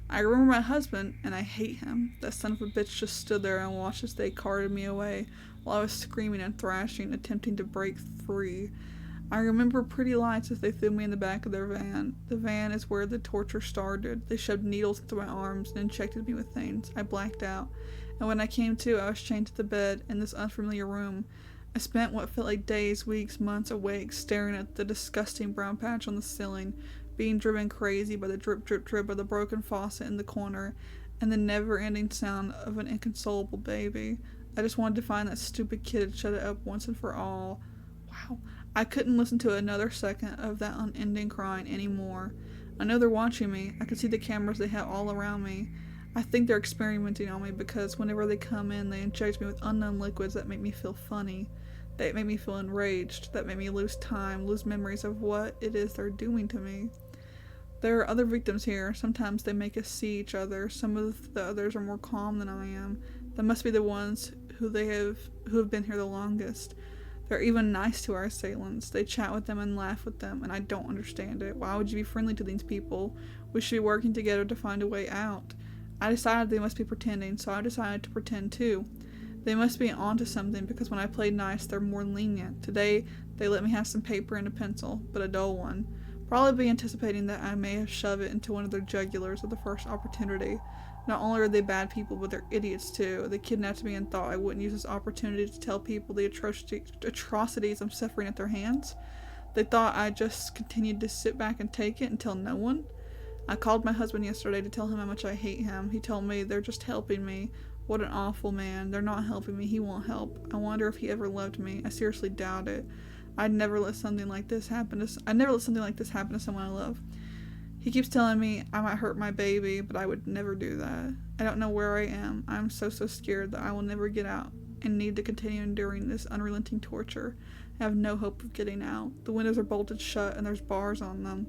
I remember my husband, and I hate him. That son of a bitch just stood there and watched as they carted me away while I was screaming and thrashing, attempting to break free. I remember pretty lights as they threw me in the back of their van. The van is where the torture started. They shoved needles into my arms and injected me with things. I blacked out, and when I came to, I was chained to the bed in this unfamiliar room. I spent what felt like days, weeks, months awake, staring at the disgusting brown patch on the ceiling, being driven crazy by the drip, drip, drip of the broken faucet in the corner, and the never-ending sound of an inconsolable baby. I just wanted to find that stupid kid and shut it up once and for all. Wow. I couldn't listen to another second of that unending crying anymore. I know they're watching me. I can see the cameras they have all around me. I think they're experimenting on me because whenever they come in, they inject me with unknown liquids that make me feel funny. That make me feel enraged. That make me lose time, lose memories of what it is they're doing to me. There are other victims here. Sometimes they make us see each other. Some of the others are more calm than I am. They must be the ones who have been here the longest. They're even nice to our assailants. They chat with them and laugh with them, and I don't understand it. Why would you be friendly to these people? We should be working together to find a way out. I decided they must be pretending, so I decided to pretend too. They must be onto something because when I played nice, they're more lenient. Today, they let me have some paper and a pencil, but a dull one. Probably anticipating that I may have shoved it into one of their jugulars at the first opportunity. Not only are they bad people, but they're idiots too. They kidnapped me and thought I wouldn't use this opportunity to tell people the atrocities I'm suffering at their hands. They thought I just continued to sit back and take it and tell no one. I called my husband yesterday to tell him how much I hate him. He told me they're just helping me. What an awful man. They're not helping me. He won't help. I wonder if he ever loved me. I seriously doubt it. I'd never let something like this happen to someone I love. He keeps telling me I might hurt my baby, but I would never do that. I don't know where I am. I'm so scared that I will never get out and need to continue enduring this unrelenting torture. I have no hope of getting out. The windows are bolted shut and there's bars on them,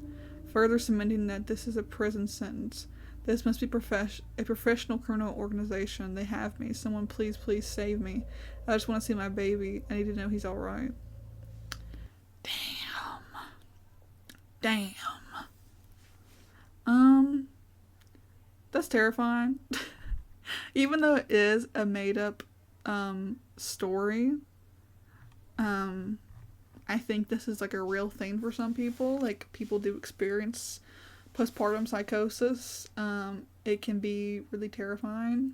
further cementing that this is a prison sentence. This must be a professional criminal organization. They have me. Someone please save me. I just want to see my baby. I need to know he's alright. Damn. That's terrifying. Even though it is a made up story, I think this is like a real thing for some people. Like, people do experience postpartum psychosis. It can be really terrifying.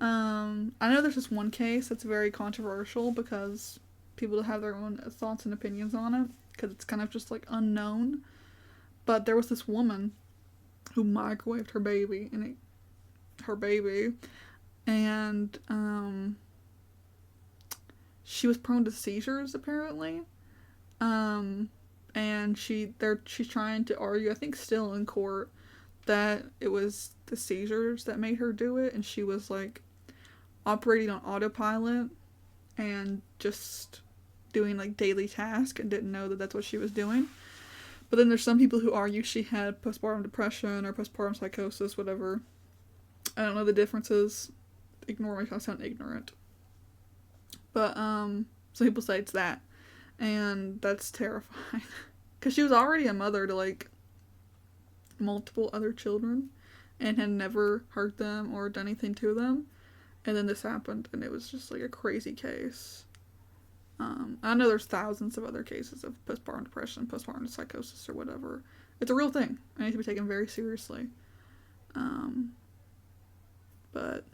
I know there's this one case that's very controversial because people have their own thoughts and opinions on it because it's kind of just like unknown. But there was this woman who microwaved her baby, and she was prone to seizures apparently. And she's trying to argue, I think still in court, that it was the seizures that made her do it, and she was like operating on autopilot and just doing like daily tasks and didn't know that that's what she was doing. But then there's some people who argue she had postpartum depression or postpartum psychosis, whatever. I don't know the differences. Ignore me if I sound ignorant. But some people say it's that. And that's terrifying. Because she was already a mother to like multiple other children. and had never hurt them or done anything to them. And then this happened, and it was just like a crazy case. I know there's thousands of other cases of postpartum depression, postpartum psychosis, or whatever. It's a real thing. It needs to be taken very seriously. But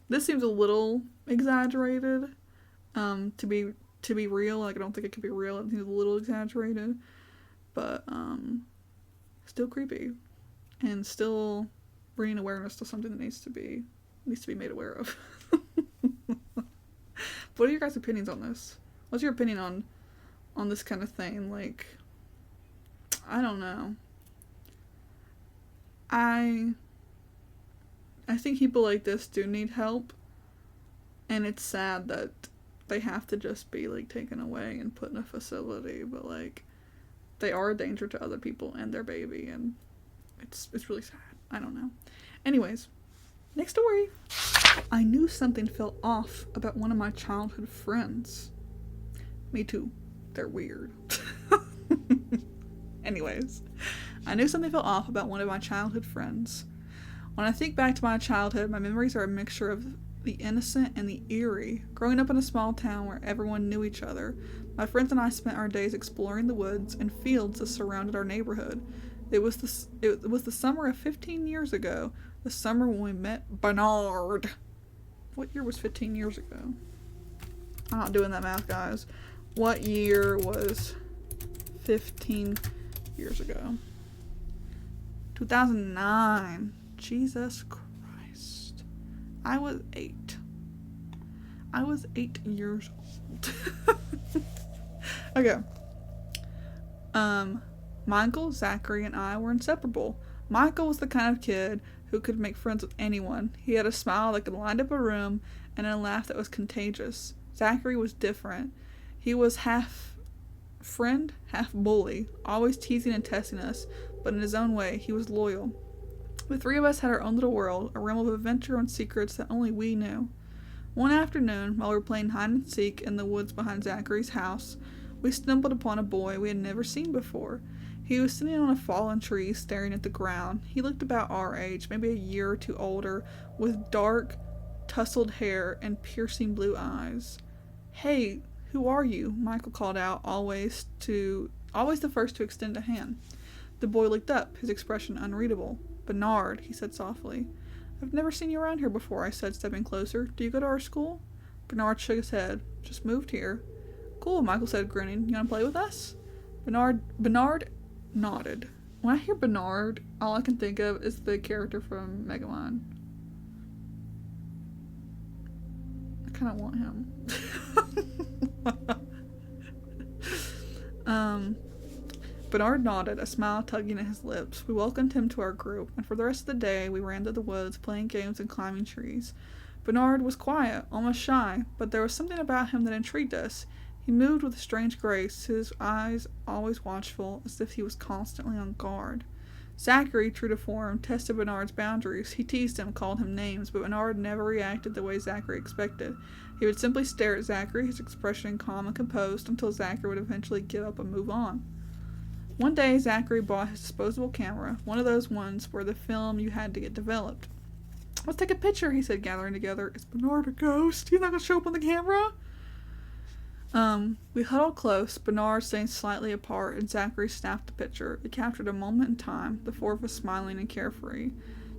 this seems a little exaggerated to be real. Like, I don't think it could be real. It seems a little exaggerated, but still creepy, and still bringing awareness to something that needs to be made aware of. What are your guys' opinions on this? What's your opinion on this kind of thing? Like, I don't know. I think people like this do need help, and it's sad that they have to just be, like, taken away and put in a facility, but, like, they are a danger to other people and their baby, and it's really sad. I don't know. Anyways, next story. I knew something felt off about one of my childhood friends. Me too. They're weird. Anyways, I knew something felt off about one of my childhood friends. When I think back to my childhood, my memories are a mixture of the innocent and the eerie. Growing up in a small town where everyone knew each other, my friends and I spent our days exploring the woods and fields that surrounded our neighborhood. It was the summer of 15 years ago, the summer when we met Bernard. What year was 15 years ago? I'm not doing that math, guys. What year was 15 years ago? 2009. Jesus Christ. I was 8. I was 8 years old. Okay. Michael, Zachary, and I were inseparable. Michael was the kind of kid who could make friends with anyone. He had a smile that could light up a room and a laugh that was contagious. Zachary was different. He was half friend, half bully, always teasing and testing us, but in his own way, he was loyal. The three of us had our own little world, a realm of adventure and secrets that only we knew. One afternoon, while we were playing hide and seek in the woods behind Zachary's house, we stumbled upon a boy we had never seen before. He was sitting on a fallen tree, staring at the ground. He looked about our age, maybe a year or two older, with dark, tousled hair and piercing blue eyes. "Hey, who are you?" Michael called out, always the first to extend a hand. The boy looked up, his expression unreadable. "Bernard," he said softly. "I've never seen you around here before," I said, stepping closer. "Do you go to our school?" Bernard shook his head. "Just moved here." "Cool," Michael said, grinning. "You want to play with us?" Bernard nodded. When I hear Bernard, all I can think of is the character from Megamind. I kind of want him. Bernard nodded, a smile tugging at his lips. We welcomed him to our group, and for the rest of the day we ran through the woods, playing games and climbing trees. Bernard was quiet, almost shy, but there was something about him that intrigued us. He moved with a strange grace, his eyes always watchful, as if he was constantly on guard. Zachary, true to form, tested Bernard's boundaries. He teased him, called him names, but Bernard never reacted the way Zachary expected. He would simply stare at Zachary, his expression calm and composed, until Zachary would eventually give up and move on. One day, Zachary bought his disposable camera, one of those ones where the film you had to get developed. "Let's take a picture," he said, gathering together. "Is Bernard a ghost? He's not going to show up on the camera?" We huddled close, Bernard staying slightly apart, and Zachary snapped the picture. It captured a moment in time, the four of us smiling and carefree.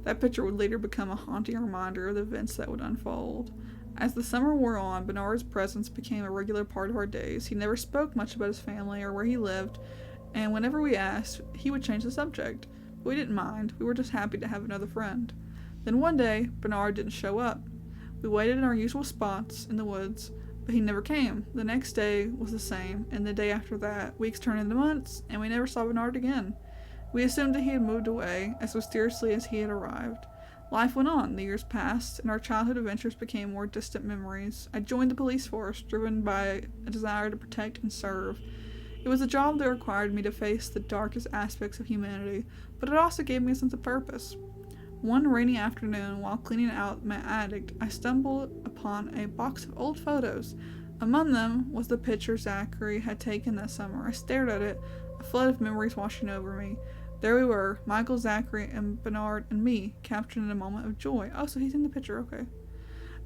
That picture would later become a haunting reminder of the events that would unfold. As the summer wore on, Bernard's presence became a regular part of our days. He never spoke much about his family or where he lived, and whenever we asked, he would change the subject. We didn't mind. We were just happy to have another friend. Then one day, Bernard didn't show up. We waited in our usual spots in the woods, but he never came. The next day was the same, and the day after that. Weeks turned into months, and we never saw Bernard again. We assumed that he had moved away, as mysteriously as he had arrived. Life went on, the years passed, and our childhood adventures became more distant memories. I joined the police force, driven by a desire to protect and serve. It was a job that required me to face the darkest aspects of humanity, but it also gave me a sense of purpose. One rainy afternoon, while cleaning out my attic, I stumbled upon a box of old photos. Among them was the picture Zachary had taken that summer. I stared at it, a flood of memories washing over me. There we were, Michael, Zachary, and Bernard, and me, captured in a moment of joy. Oh, so he's in the picture, okay.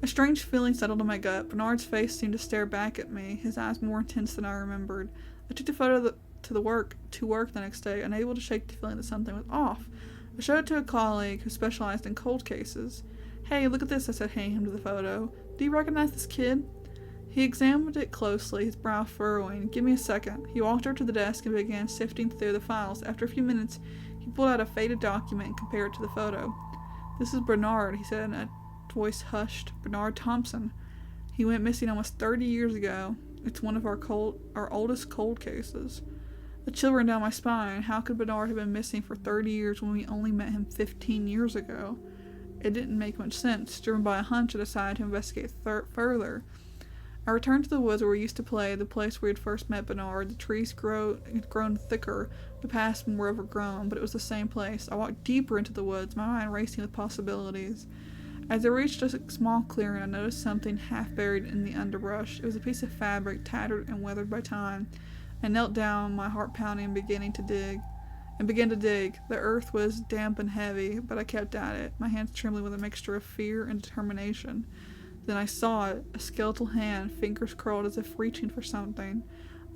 A strange feeling settled in my gut. Bernard's face seemed to stare back at me, his eyes more intense than I remembered. I took the photo to work the next day, unable to shake the feeling that something was off. I showed it to a colleague who specialized in cold cases. Hey, look at this, I said, handing him to the photo. Do you recognize this kid? He examined it closely, his brow furrowing. Give me a second. He walked over to the desk and began sifting through the files. After a few minutes, he pulled out a faded document and compared it to the photo. This is Bernard, he said, in a voice hushed. Bernard Thompson. He went missing almost 30 years ago. It's one of our oldest cold cases. A chill ran down my spine. How could Bernard have been missing for 30 years when we only met him 15 years ago? It didn't make much sense. Driven by a hunch, I decided to investigate further. I returned to the woods where we used to play, the place where we had first met Bernard. The trees had grown thicker, the paths more overgrown, but it was the same place. I walked deeper into the woods, my mind racing with possibilities. As I reached a small clearing, I noticed something half buried in the underbrush. It was a piece of fabric, tattered and weathered by time. I knelt down, my heart pounding and began to dig. The earth was damp and heavy, but I kept at it, my hands trembling with a mixture of fear and determination. Then I saw it, a skeletal hand, fingers curled as if reaching for something.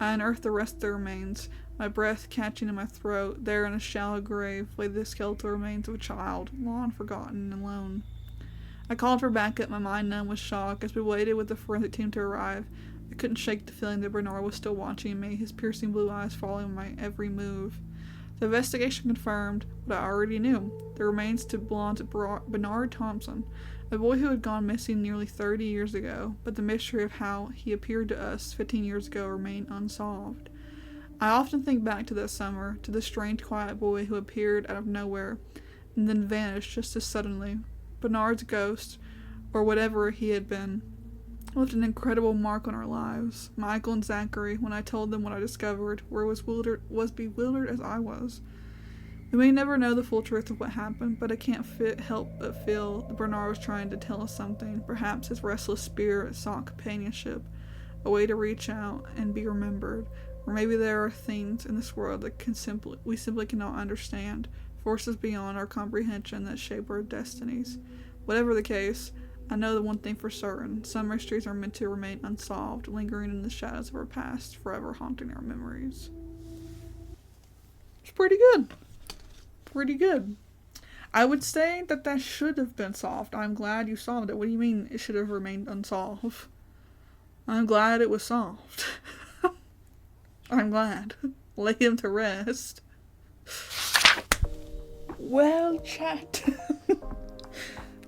I unearthed the rest of the remains, my breath catching in my throat. There in a shallow grave lay the skeletal remains of a child, long forgotten and alone. I called for backup, my mind numb with shock, as we waited with the forensic team to arrive. I couldn't shake the feeling that Bernard was still watching me, his piercing blue eyes following my every move. The investigation confirmed what I already knew. The remains belonged to Bernard Thompson, a boy who had gone missing nearly 30 years ago, but the mystery of how he appeared to us 15 years ago remained unsolved. I often think back to that summer, to the strange quiet boy who appeared out of nowhere, and then vanished just as suddenly. Bernard's ghost, or whatever he had been, left an incredible mark on our lives. Michael and Zachary, when I told them what I discovered, were as bewildered as I was. We may never know the full truth of what happened, but I can't help but feel that Bernard was trying to tell us something. Perhaps his restless spirit sought companionship, a way to reach out and be remembered. Or maybe there are things in this world that we simply cannot understand, forces beyond our comprehension that shape our destinies. Whatever the case, I know the one thing for certain. Some mysteries are meant to remain unsolved, lingering in the shadows of our past, forever haunting our memories. It's pretty good. Pretty good. I would say that should have been solved. I'm glad you solved it. What do you mean it should have remained unsolved? I'm glad it was solved. I'm glad. Lay him to rest. Well, chat.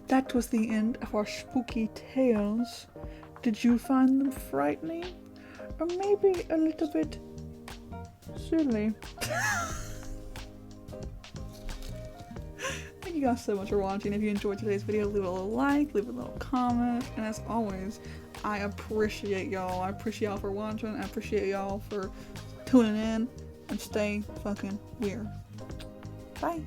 That was the end of our spooky tales. Did you find them frightening? Or maybe a little bit silly? Thank you guys so much for watching. If you enjoyed today's video, leave a little like, leave a little comment, and as always, I appreciate y'all. I appreciate y'all for watching. I appreciate y'all for tuning in, and stay fucking weird. Bye.